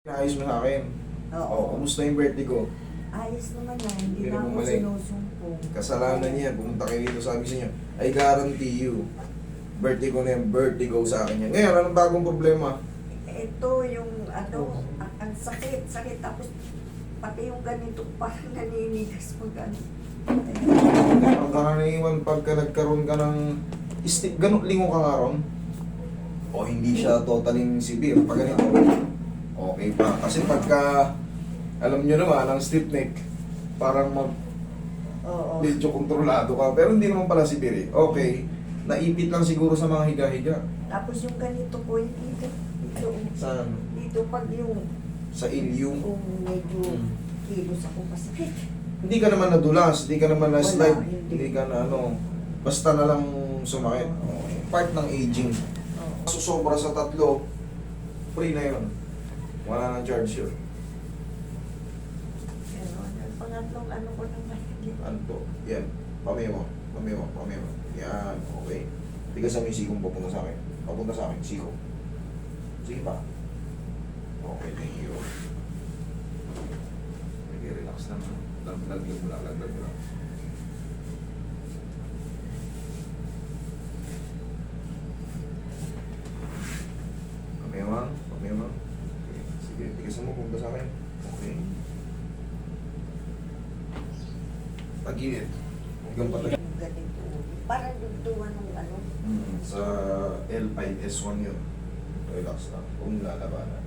Ayos mo sa akin. Oo. Kumusta yung vertigo? Ayos naman na, hindi Hindi na na ako bumalik. sinusumpong. Kasalanan niya. Pumunta kayo dito, sabi sa niya, I guarantee you, vertigo na yan, vertigo sa akin yan. Ngayon, anong bagong problema? Ito yung ang sakit. Tapos pati yung ganito parang naninigas pag ano. Ang karaniwan pagka nagkaroon ka ng ganun lingo ka nga ron, o hindi siya totally severe, pag ganito, okay pa. Kasi pagka, alam nyo naman, ang stiff neck, parang Oo. medyo kontrolado ka, pero hindi naman pala severe. Okay, naipit lang siguro sa mga higa-higa. Tapos yung ganito po, yung dito, Saan? dito pag yung Sa ilyong. kung medyo kilos ako masakit. Hindi ka naman nadulas, hindi ka naman na-slide, Wala, hindi. hindi ka na ano, basta na lang sumakit. Okay. Part ng aging. Oo. Susobra sa tatlo, free na yun. Wala nang charge yun. Pero ang pangatlong ano ko naman, hindi Ano to? Yan. Pamemo. Yan. Okay. Tigasan mo yung sikong papunta sa akin. Papunta sa akin. Siko. Sige pa. Okay. Thank you. Sige, relax lang. Laglag mo lang. Pamemo. Sige, tigasan mo papunta sa akin. Okay. Tagilid. Huwag kang patagilid. yung ganito. Parang dugtungan ng ano. Sa L5S1 yun. Relax lang. Kung lalabanan.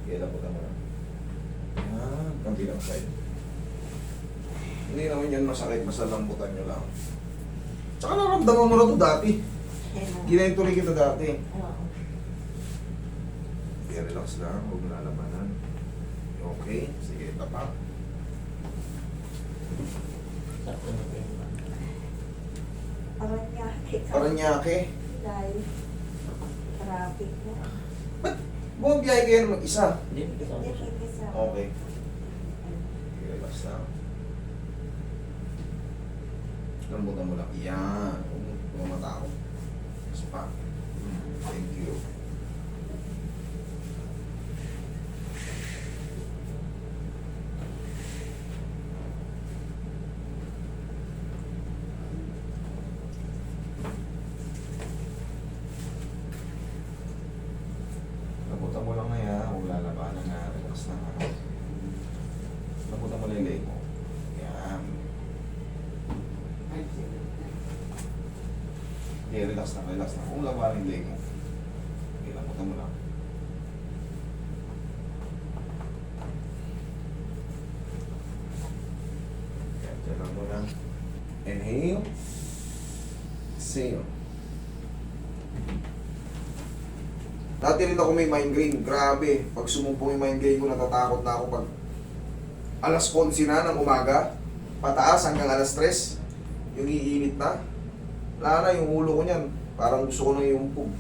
Ilabutan mo lang. Yan. Kabilang side. Hindi naman yan masakit. Basta lambutan nyo lang. Tsaka naramdaman mo na ito dati. Ginento rin kita dati. Oo. Okay, relax lang. Huwag mo lalabanan. Okay. Sige, tapak. Paranaque. Dahil traffic na. Bumabiyahe kayo ng mag-isa. Hindi kasi Okay. Relax lang. Lambutan mo lang. Yan. Huwag mo matakot. Spa. Thank you. Lambutan mo lang na yan. Huwag lalabanan na. Relax na. Lambutan mo lang yung leg mo. Yan. Okay, relax na. Kung labanan yung leg mo. Okay, lambutan mo lang. Yan, dyan lang muna. Inhale. Exhale. Dati rin ako may migraine. Grabe. Pag sumumpong yung migraine ko, natatakot na ako pag alas 11 na ng umaga, pataas hanggang alas 3, yung iinit na. Wala na yung ulo ko niyan. Parang gusto ko nang iumpog.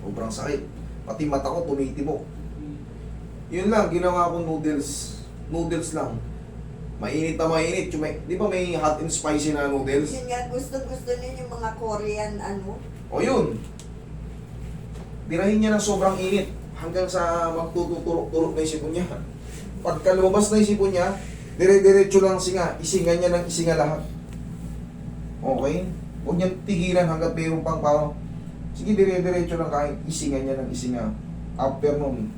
Sobrang sakit. Pati mata ko tumitibok. Yun lang, ginawa ko noodles. Noodles lang. Mainit na mainit. Yung di ba may hot and spicy na noodles? Yun nga, gusto ninyo yung mga Korean ano. O yun. Dirahin niya ng sobrang init hanggang sa magtuturok-turok na yung sipon niya. Pagka lumabas na yung sipon niya, dire-diretso lang singa. Isinga niya ng isinga lahat. Okay? Huwag niyang tigilan hanggat mayroong pang parang, sige, dire-diretso lang kahit isinga niya ng isinga. After nun,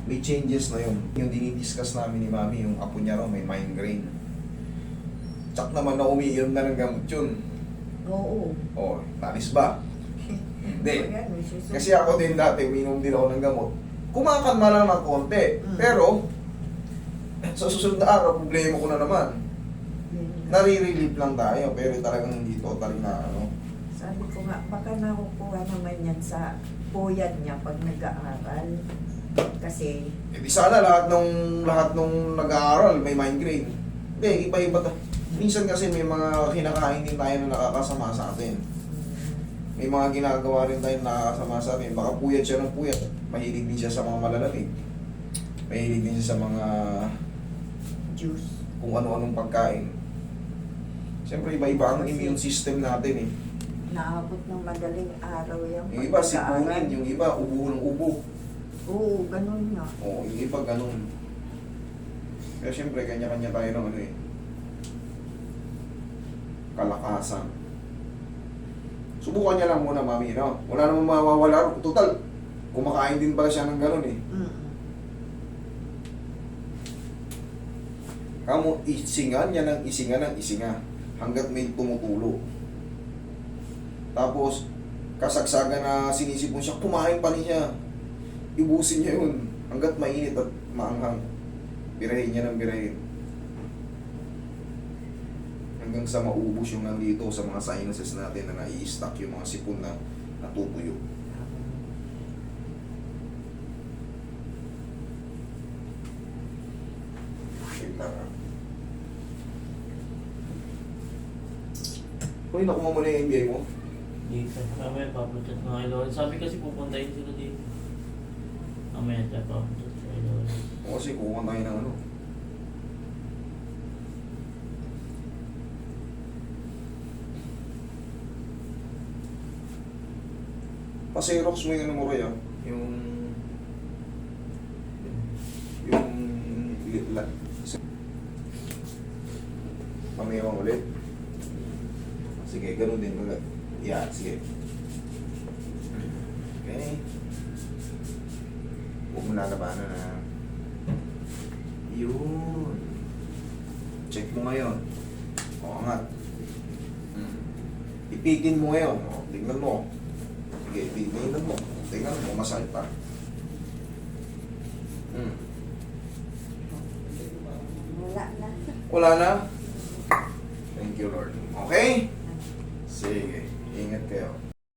may changes na yun. Yung dinidiscuss namin ni Mami, yung apo niya raw may migraine. Tsak naman na umiinom na ng gamot yun. Oo. O, talis ba? Hindi. Ayan, may susunod. Kasi ako din dati, uminom din ako ng gamot. Kumakalma lang ng konti. Pero, sa susunod na araw, problema ko na naman. Nare-relieve lang tayo, pero talagang hindi totally na ano. Sabi ko nga, baka nakukuha naman yan sa puyad niya pag nag-aaral. Kasi, Eh di sana lahat nung nag-aaral may migraine. Hindi, iba-iba ta. Minsan kasi may mga kinakain din tayo na nakakasama sa atin. May mga ginagawa rin tayo na nakakasama sa atin. Baka puyat siya ng puyat. Mahilig din siya sa mga malalamig. Mahilig din siya sa mga juice. kung ano-anong pagkain. Siyempre iba-iba ang immune system natin eh. Naabot ng madaling araw yan. Yung iba pag nag-aaral. sipunin, yung iba ubo ng ubo. Oo, ganun nga. Oo, hindi pag ganun. Pero siyempre, kanya-kanya tayo ng ano eh. Kalakasan. Subukan niya lang muna, mami, no? Wala namang mawawala. Total, kumakain din pala siya ng ganun eh. Mm. Kamo, isinga niya ng isinga hanggat may tumutulo. Tapos, kasagsagan na sinisipon siya, kumain pa rin siya. Ibusin niya yun hanggat mainit at maanghang. Birahin niya ng birahin. Hanggang sa maubos yung nandito sa mga sinuses natin na nai-stuck yung mga sipon na natutuyo. Wait lang ha. Uy, nakuha mo na yung MBA mo? Dito. Mamaya papunta ko kay Lawrence. Sabi kasi pupuntahin sila dito. Mamaya tayo papunta kay Lawrence. O kasi kukuha tayo ng ano. Pa-Xerox mo yung ano mo Roy, ah. Yung mamaya mo ulit. Sige, ganun din. Yeah, sige. Okay. Huwag mo lalabanan na. Yun. Check mo ngayon. O, angat. Ipitin mo ngayon. O, tingnan mo. Sige, tingnan mo. Tingnan mo, masakit pa. Wala na. Wala na? Thank you, Lord. Okay? Sige, ingat kayo.